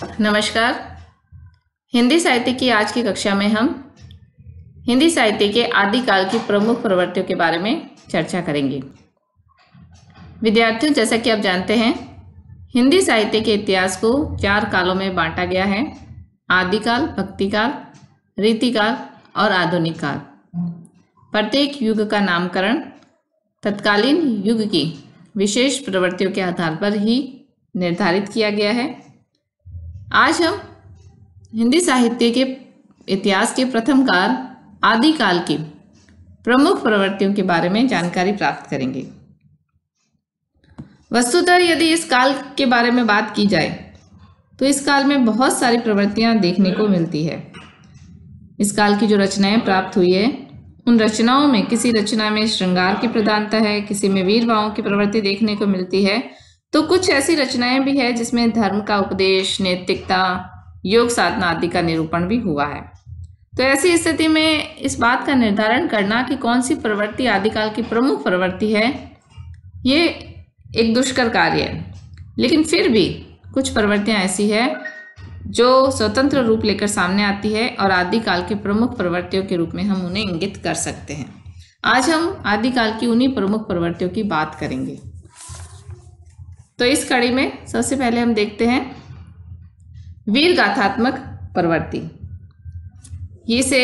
नमस्कार। हिंदी साहित्य की आज की कक्षा में हम हिंदी साहित्य के आदिकाल की प्रमुख प्रवृत्तियों के बारे में चर्चा करेंगे। विद्यार्थियों, जैसा कि आप जानते हैं, हिंदी साहित्य के इतिहास को 4 कालों में बांटा गया है: आदिकाल, भक्तिकाल, रीतिकाल और आधुनिक काल। प्रत्येक युग का नामकरण तत्कालीन युग की विशेष प्रवृत्तियों के आधार पर ही निर्धारित किया गया है। आज हम हिंदी साहित्य के इतिहास के प्रथम काल आदिकाल की प्रमुख प्रवृत्तियों के बारे में जानकारी प्राप्त करेंगे। वस्तुतः यदि इस काल के बारे में बात की जाए तो इस काल में बहुत सारी प्रवृत्तियां देखने को मिलती है। इस काल की जो रचनाएं प्राप्त हुई है, उन रचनाओं में किसी रचना में श्रृंगार की प्रधानता है, किसी में वीर भावों की प्रवृत्ति देखने को मिलती है, तो कुछ ऐसी रचनाएं भी है जिसमें धर्म का उपदेश, नैतिकता, योग साधना आदि का निरूपण भी हुआ है। तो ऐसी स्थिति में इस बात का निर्धारण करना कि कौन सी प्रवृत्ति आदिकाल की प्रमुख प्रवृत्ति है, ये एक दुष्कर कार्य है। लेकिन फिर भी कुछ प्रवृत्तियां ऐसी है जो स्वतंत्र रूप लेकर सामने आती है और आदिकाल के प्रमुख प्रवृत्तियों के रूप में हम उन्हें इंगित कर सकते हैं। आज हम आदिकाल की उन्हीं प्रमुख प्रवृत्तियों की बात करेंगे। तो इस कड़ी में सबसे पहले हम देखते हैं वीर गाथात्मक प्रवृत्ति। इसे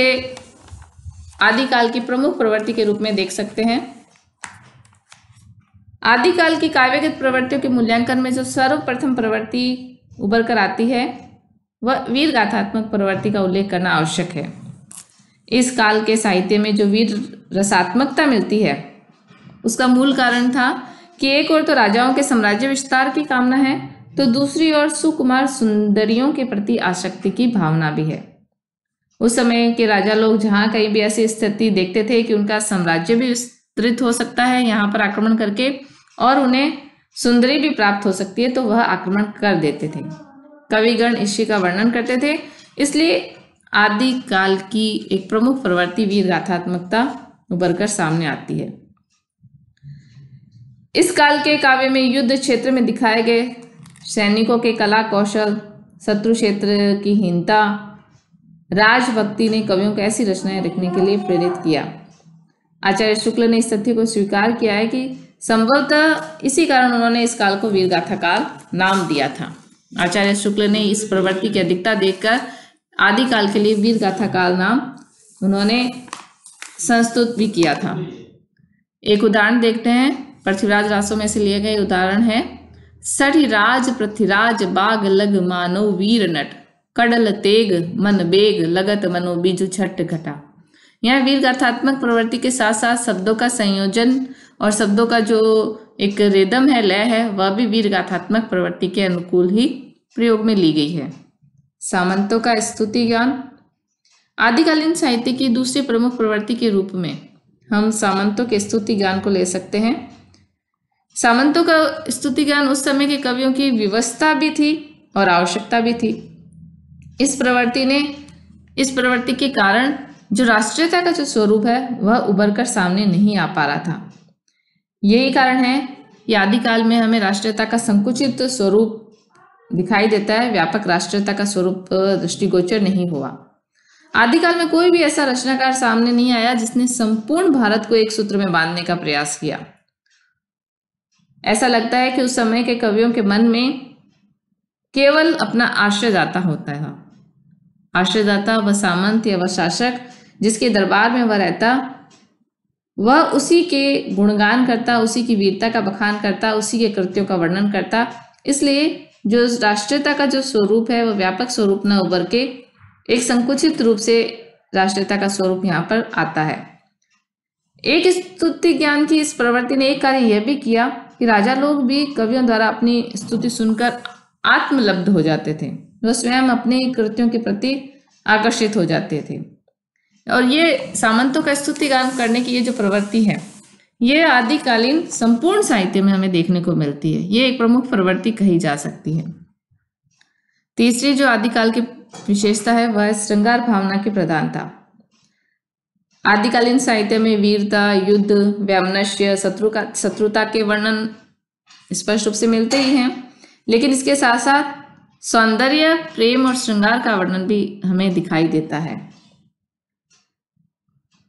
आदिकाल की प्रमुख प्रवृत्ति के रूप में देख सकते हैं। आदिकाल की काव्यगत प्रवृत्तियों के मूल्यांकन में जो सर्वप्रथम प्रवृत्ति उभर कर आती है, वह वीर गाथात्मक प्रवृत्ति का उल्लेख करना आवश्यक है। इस काल के साहित्य में जो वीर रसात्मकता मिलती है, उसका मूल कारण था कि एक ओर तो राजाओं के साम्राज्य विस्तार की कामना है, तो दूसरी ओर सुकुमार सुंदरियों के प्रति आसक्ति की भावना भी है। उस समय के राजा लोग जहाँ कहीं भी ऐसी स्थिति देखते थे कि उनका साम्राज्य भी विस्तृत हो सकता है यहाँ पर आक्रमण करके, और उन्हें सुंदरी भी प्राप्त हो सकती है, तो वह आक्रमण कर देते थे। कविगण इसी का वर्णन करते थे। इसलिए आदिकाल की एक प्रमुख प्रवृत्ति वीर गाथात्मकता उभर कर सामने आती है। इस काल के काव्य में युद्ध क्षेत्र में दिखाए गए सैनिकों के कला कौशल, शत्रु क्षेत्र की हीनता, राजभक्ति ने कवियों को ऐसी रचनाएं लिखने के लिए प्रेरित किया। आचार्य शुक्ल ने इस तथ्य को स्वीकार किया है कि संभवतः इसी कारण उन्होंने इस काल को वीरगाथा काल नाम दिया था। आचार्य शुक्ल ने इस प्रवृत्ति की अधिकता देखकर आदिकाल के लिए वीरगाथा काल नाम उन्होंने संस्तुत भी किया था। एक उदाहरण देखते हैं, पृथ्वीराज रासों में से लिए गए उदाहरण है: सढ़ी राज पृथ्वीराज बाग लग मानो वीर नट, कडल तेग मन बेग लगत मनो बीजु छठ घटा। यहाँ वीर गाथात्मक प्रवृत्ति के साथ साथ शब्दों का संयोजन और शब्दों का जो एक रिदम है, लय है, वह भी वीर गाथात्मक प्रवृत्ति के अनुकूल ही प्रयोग में ली गई है। सामंतों का स्तुति ज्ञान। आदिकालीन साहित्य की दूसरी प्रमुख प्रवृत्ति के रूप में हम सामंतों के स्तुति ज्ञान को ले सकते हैं। सामंतों का स्तुति ज्ञान उस समय के कवियों की व्यवस्था भी थी और आवश्यकता भी थी। इस प्रवृत्ति के कारण जो राष्ट्रीयता का जो स्वरूप है, वह उभर कर सामने नहीं आ पा रहा था। यही कारण है कि आदिकाल में हमें राष्ट्रीयता का संकुचित स्वरूप दिखाई देता है, व्यापक राष्ट्रीयता का स्वरूप दृष्टिगोचर नहीं हुआ। आदिकाल में कोई भी ऐसा रचनाकार सामने नहीं आया जिसने संपूर्ण भारत को एक सूत्र में बांधने का प्रयास किया। ऐसा लगता है कि उस समय के कवियों के मन में केवल अपना आश्रयदाता होता है। आश्रयदाता व सामंत या वह शासक जिसके दरबार में वह रहता, वह उसी के गुणगान करता, उसी की वीरता का बखान करता, उसी के कृत्यों का वर्णन करता। इसलिए जो राष्ट्रीयता का जो स्वरूप है, वह व्यापक स्वरूप न उभर के एक संकुचित रूप से राष्ट्रीयता का स्वरूप यहाँ पर आता है। एक स्तुति ज्ञान की इस प्रवृत्ति ने एक कार्य यह भी किया कि राजा लोग भी कवियों द्वारा अपनी स्तुति सुनकर आत्मलब्ध हो जाते थे। वह स्वयं अपने कृत्यों के प्रति आकर्षित हो जाते थे। और ये सामंतों का स्तुति गान करने की ये जो प्रवृत्ति है, ये आदिकालीन संपूर्ण साहित्य में हमें देखने को मिलती है। ये एक प्रमुख प्रवृत्ति कही जा सकती है। तीसरी जो आदिकाल की विशेषता है, वह श्रृंगार भावना की प्रधानता। आदिकालीन साहित्य में वीरता, युद्ध, वैमनस्य, शत्रुता के वर्णन स्पष्ट रूप से मिलते ही हैं, लेकिन इसके साथ साथ सौंदर्य, प्रेम और श्रृंगार का वर्णन भी हमें दिखाई देता है।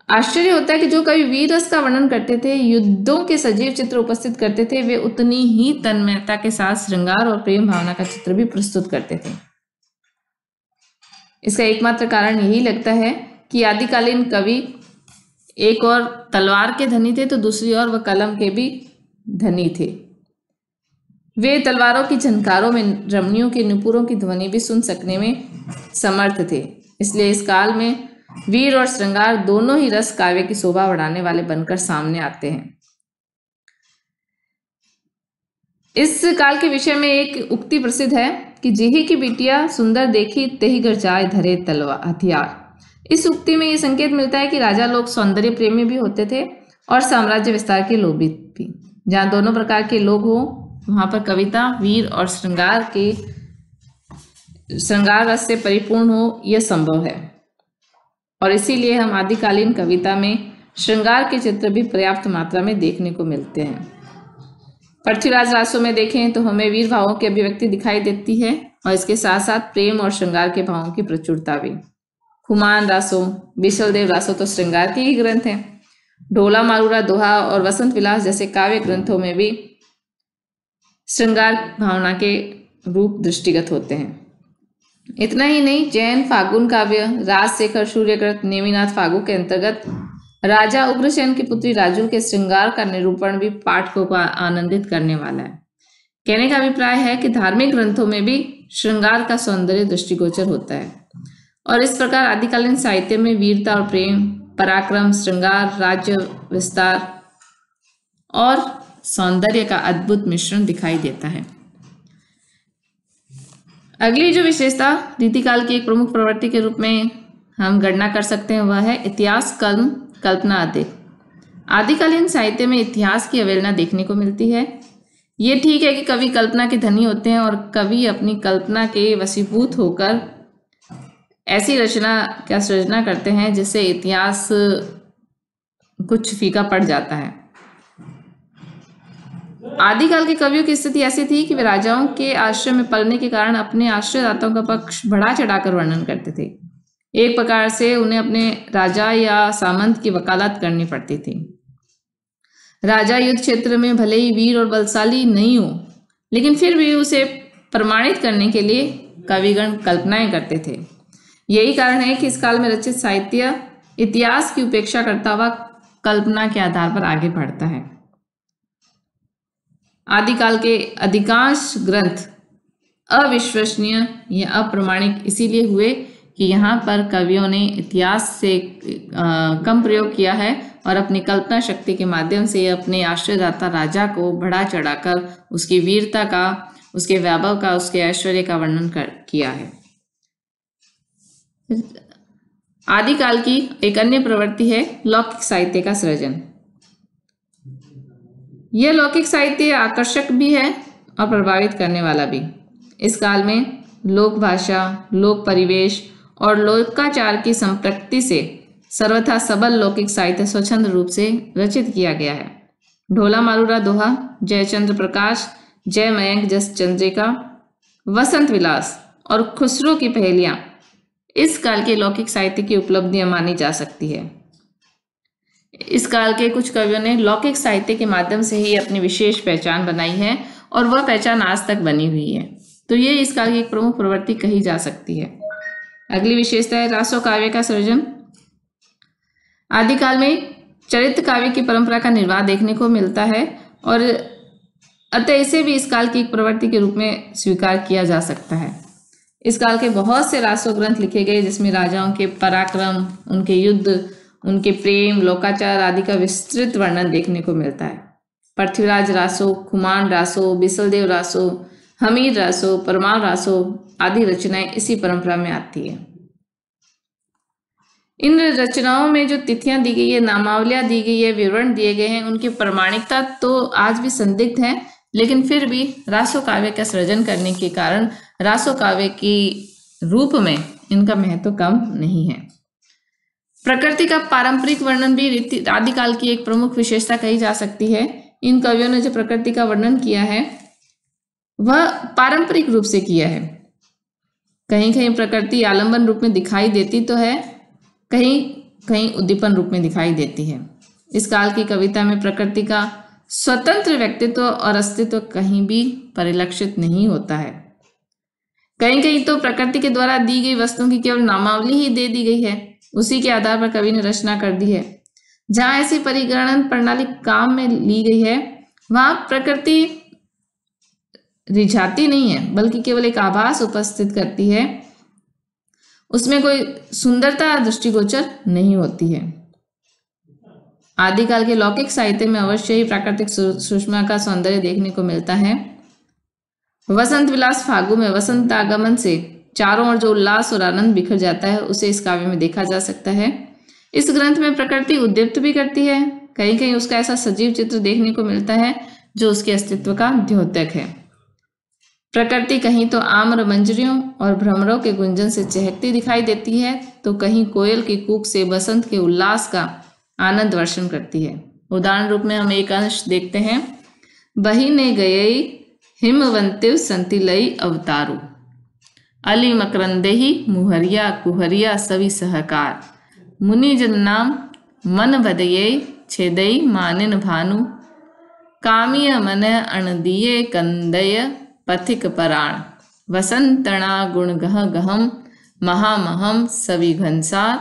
आश्चर्य होता है कि जो कवि वीर रस का वर्णन करते थे, युद्धों के सजीव चित्र उपस्थित करते थे, वे उतनी ही तन्मयता के साथ श्रृंगार और प्रेम भावना का चित्र भी प्रस्तुत करते थे। इसका एकमात्र कारण यही लगता है कि आदिकालीन कवि एक और तलवार के धनी थे तो दूसरी ओर वह कलम के भी धनी थे। वे तलवारों की झनकारों में रमणियों के नुपुरों की ध्वनि भी सुन सकने में समर्थ थे। इसलिए इस काल में वीर और श्रृंगार दोनों ही रस काव्य की शोभा बढ़ाने वाले बनकर सामने आते हैं। इस काल के विषय में एक उक्ति प्रसिद्ध है कि जेही की बिटिया सुंदर देखी तेही घर जाए धरे तलवार हथियार। इस उक्ति में ये संकेत मिलता है कि राजा लोग सौंदर्य प्रेमी भी होते थे और साम्राज्य विस्तार के लोभी भी। जहाँ दोनों प्रकार के लोग हो वहां पर कविता वीर और श्रृंगार रस से परिपूर्ण हो यह संभव है। और इसीलिए हम आदिकालीन कविता में श्रृंगार के चित्र भी पर्याप्त मात्रा में देखने को मिलते हैं। पृथ्वीराज रासों में देखें तो हमें वीर भावों की अभिव्यक्ति दिखाई देती है और इसके साथ साथ प्रेम और श्रृंगार के भावों की प्रचुरता भी। खुमान रासों, बिशलदेव रासों तो श्रृंगार के ही ग्रंथ हैं। ढोला मारूरा दोहा और वसंत विलास जैसे काव्य ग्रंथों में भी श्रृंगार भावना के रूप दृष्टिगत होते हैं। इतना ही नहीं, जैन फागुन काव्य राजशेखर सूर्यकृत नेमिनाथ फागु के अंतर्गत राजा उग्रसेन की पुत्री राजुल के श्रृंगार का निरूपण भी पाठकों को आनंदित करने वाला है। कहने का अभिप्राय है कि धार्मिक ग्रंथों में भी श्रृंगार का सौंदर्य दृष्टिगोचर होता है और इस प्रकार आदिकालीन साहित्य में वीरता और प्रेम, पराक्रम, श्रृंगार, राज्य विस्तार और सौंदर्य का अद्भुत मिश्रण दिखाई देता है। अगली जो विशेषता रीतिकाल की एक प्रमुख प्रवृत्ति के रूप में हम गणना कर सकते हैं वह है इतिहास कम कल्पना अधिक। आदिकालीन साहित्य में इतिहास की अवहेलना देखने को मिलती है। ये ठीक है कि कवि कल्पना के धनी होते हैं और कवि अपनी कल्पना के वशीभूत होकर ऐसी रचना का सृजना करते हैं जिससे इतिहास कुछ फीका पड़ जाता है। आदिकाल के कवियों की स्थिति ऐसी थी कि वे राजाओं के आश्रय में पलने के कारण अपने आश्रयदाताओं का पक्ष बढ़ा चढ़ाकर वर्णन करते थे। एक प्रकार से उन्हें अपने राजा या सामंत की वकालत करनी पड़ती थी। राजा युद्ध क्षेत्र में भले ही वीर और बलशाली नहीं हो, लेकिन फिर भी उसे प्रमाणित करने के लिए कविगण कल्पनाएं करते थे। यही कारण है कि इस काल में रचित साहित्य इतिहास की उपेक्षा करता हुआ कल्पना के आधार पर आगे बढ़ता है। आदिकाल के अधिकांश ग्रंथ अविश्वसनीय या अप्रामाणिक इसीलिए हुए कि यहाँ पर कवियों ने इतिहास से कम प्रयोग किया है और अपनी कल्पना शक्ति के माध्यम से अपने आश्रयदाता राजा को बढ़ा चढ़ाकर उसकी वीरता का, उसके वैभव का, उसके ऐश्वर्य का वर्णन किया है। आदिकाल की एक अन्य प्रवृत्ति है लौकिक साहित्य का सृजन। यह लौकिक साहित्य आकर्षक भी है और प्रभावित करने वाला भी। इस काल में लोक भाषा, लोक परिवेश और लोकाचार की संपृक्ति से सर्वथा सबल लौकिक साहित्य स्वच्छंद रूप से रचित किया गया है। ढोला मारूरा दोहा, जयचंद्र प्रकाश, जय मयंक जस चंद्रिका, वसंत विलास और खुसरो की पहेलियां इस काल के लौकिक साहित्य की उपलब्धियां मानी जा सकती है। इस काल के कुछ कवियों ने लौकिक साहित्य के माध्यम से ही अपनी विशेष पहचान बनाई है और वह पहचान आज तक बनी हुई है। तो ये इस काल की एक प्रमुख प्रवृत्ति कही जा सकती है। अगली विशेषता है रासो काव्य का सृजन। आदिकाल में चरित्र काव्य की परंपरा का निर्वाह देखने को मिलता है और अतः इसे भी इस काल की एक प्रवृत्ति के रूप में स्वीकार किया जा सकता है। इस काल के बहुत से रासो ग्रंथ लिखे गए जिसमें राजाओं के पराक्रम, उनके युद्ध, उनके प्रेम, लोकाचार आदि का विस्तृत वर्णन देखने को मिलता है। पृथ्वीराज रासो, खुमान रासो, बिशलदेव रासो, हमीर रासो, परमार रासो आदि रचनाएं इसी परंपरा में आती है। इन रचनाओं में जो तिथियां दी गई है, नामावलियां दी गई है, विवरण दिए गए हैं, उनकी प्रामाणिकता तो आज भी संदिग्ध है, लेकिन फिर भी रासो काव्य का सृजन करने के कारण रासो काव्य की रूप में इनका महत्व कम नहीं है। प्रकृति का पारंपरिक वर्णन भी आदिकाल की एक प्रमुख विशेषता कही जा सकती है। इन कवियों ने जो प्रकृति का वर्णन किया है वह पारंपरिक रूप से किया है। कहीं कहीं प्रकृति आलंबन रूप में दिखाई देती तो है, कहीं कहीं उद्दीपन रूप में दिखाई देती है। इस काल की कविता में प्रकृति का स्वतंत्र व्यक्तित्व और अस्तित्व कहीं भी परिलक्षित नहीं होता है। कहीं कहीं तो प्रकृति के द्वारा दी गई वस्तुओं की केवल नामावली ही दे दी गई है, उसी के आधार पर कवि ने रचना कर दी है। जहां ऐसी परिगणन प्रणाली काम में ली गई है वहां प्रकृति रिझाती नहीं है, बल्कि केवल एक आभास उपस्थित करती है, उसमें कोई सुंदरता दृष्टिगोचर नहीं होती है। आदिकाल के लौकिक साहित्य में अवश्य ही प्राकृतिक सुषमा का सौंदर्य देखने को मिलता है। वसंत विलास फागु में वसंत आगमन से चारों ओर जो उल्लास और आनंद बिखर जाता है उसे इस काव्य में देखा जा सकता है। इस ग्रंथ में प्रकृति उद्दीप्त भी करती है, कहीं कहीं उसका ऐसा सजीव चित्र देखने को मिलता है जो उसके अस्तित्व का द्योतक है। प्रकृति कहीं तो आम्र मंजरियों और भ्रमरों के गुंजन से चहकती दिखाई देती है, तो कहीं कोयल की कूक से बसंत के उल्लास का आनंद वर्षण करती है। उदाहरण रूप में हम एक अंश देखते हैं। बही ने गयई हिमवंतिव संतिलई अवतारू, अली मकरंदेही मुहरिया कुहरिया सवि सहकार, मुनि जन नाम मन बदये छेदई मानिन भानु, कामिय मन अणदिये कंदय पथिक पराण, वसंतणा गुण गह गहम महामहम सवि घनसार,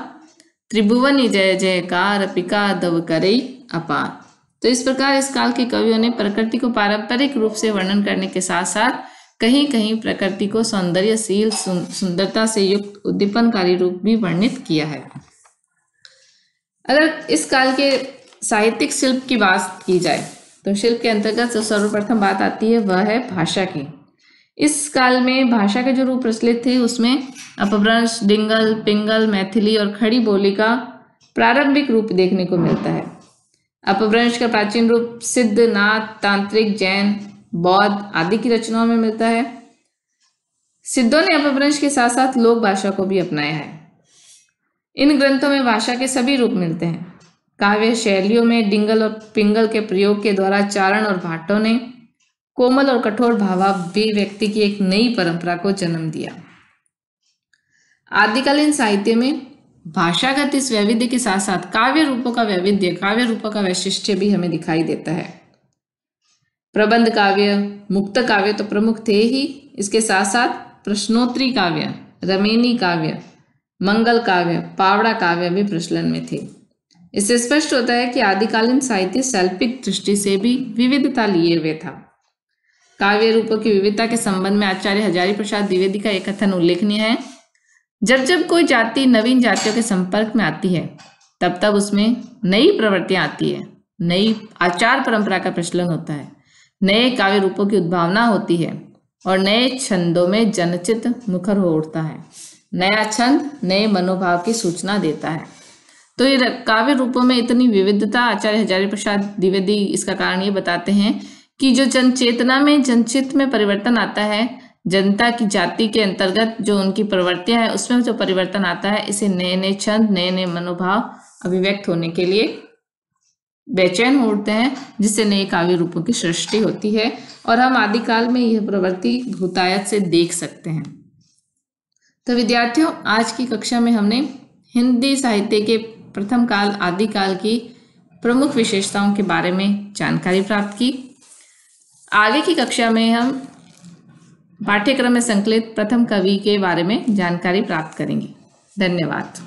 त्रिभुवनि जय जयकार पिका दव करई अपार। तो इस प्रकार इस काल के कवियों ने प्रकृति को पारंपरिक रूप से वर्णन करने के साथ साथ कहीं कहीं प्रकृति को सौंदर्यशील सुंदरता से युक्त उद्दीपनकारी रूप भी वर्णित किया है। अगर इस काल के साहित्यिक शिल्प की बात की जाए तो शिल्प के अंतर्गत जो सर्वप्रथम बात आती है वह है भाषा की। इस काल में भाषा के जो रूप प्रचलित थे उसमें अपभ्रंश, डिंगल, पिंगल, मैथिली और खड़ी बोली का प्रारंभिक रूप देखने को मिलता है। अपभ्रंश का प्राचीन रूप सिद्ध, नाथ, तांत्रिक, जैन, बौद्ध आदि की रचनाओं में मिलता है। सिद्धों ने अपभ्रंश के साथ साथ लोक भाषा को भी अपनाया है। इन ग्रंथों में भाषा के सभी रूप मिलते हैं। काव्य शैलियों में डिंगल और पिंगल के प्रयोग के द्वारा चारण और भाटों ने कोमल और कठोर भावाभिव्यक्ति की एक नई परंपरा को जन्म दिया। आदिकालीन साहित्य में भाषागत इस वैविध्य के साथ साथ काव्य रूपों का वैविध्य, काव्य रूपों का वैशिष्ट्य भी हमें दिखाई देता है। प्रबंध काव्य, मुक्त काव्य तो प्रमुख थे ही, इसके साथ साथ प्रश्नोत्तरी काव्य, रमेनी काव्य, मंगल काव्य, पावड़ा काव्य भी प्रचलन में थे। इससे स्पष्ट होता है कि आदिकालीन साहित्य शैल्पिक दृष्टि से भी विविधता लिए हुए था। काव्य रूपों की विविधता के संबंध में आचार्य हजारी प्रसाद द्विवेदी का एक कथन उल्लेखनीय है। जब जब कोई जाति नवीन जातियों के संपर्क में आती है तब तब उसमें नई प्रवृत्तियां आती है, नई आचार परंपरा का प्रचलन होता है, नए काव्य रूपों की उद्भावना होती है और नए छंदों में जनचित मुखर हो उठता है। नया छंद नए मनोभाव की सूचना देता है। तो ये काव्य रूपों में इतनी विविधता आचार्य हजारी प्रसाद द्विवेदी इसका कारण ये बताते हैं कि जो जनचेतना में, जनचित्त में परिवर्तन आता है, जनता की जाति के अंतर्गत जो उनकी प्रवृत्तियां है उसमें जो परिवर्तन आता है, इसे नए नए छंद, नए नए मनोभाव अभिव्यक्त होने के लिए बेचैन हो उठते हैं, जिससे नए काव्य रूपों की सृष्टि होती है और हम आदिकाल में यह प्रवृत्ति भूतायत से देख सकते हैं। तो विद्यार्थियों, आज की कक्षा में हमने हिंदी साहित्य के प्रथम काल आदिकाल की प्रमुख विशेषताओं के बारे में जानकारी प्राप्त की। आगे की कक्षा में हम पाठ्यक्रम में संकलित प्रथम कवि के बारे में जानकारी प्राप्त करेंगे। धन्यवाद।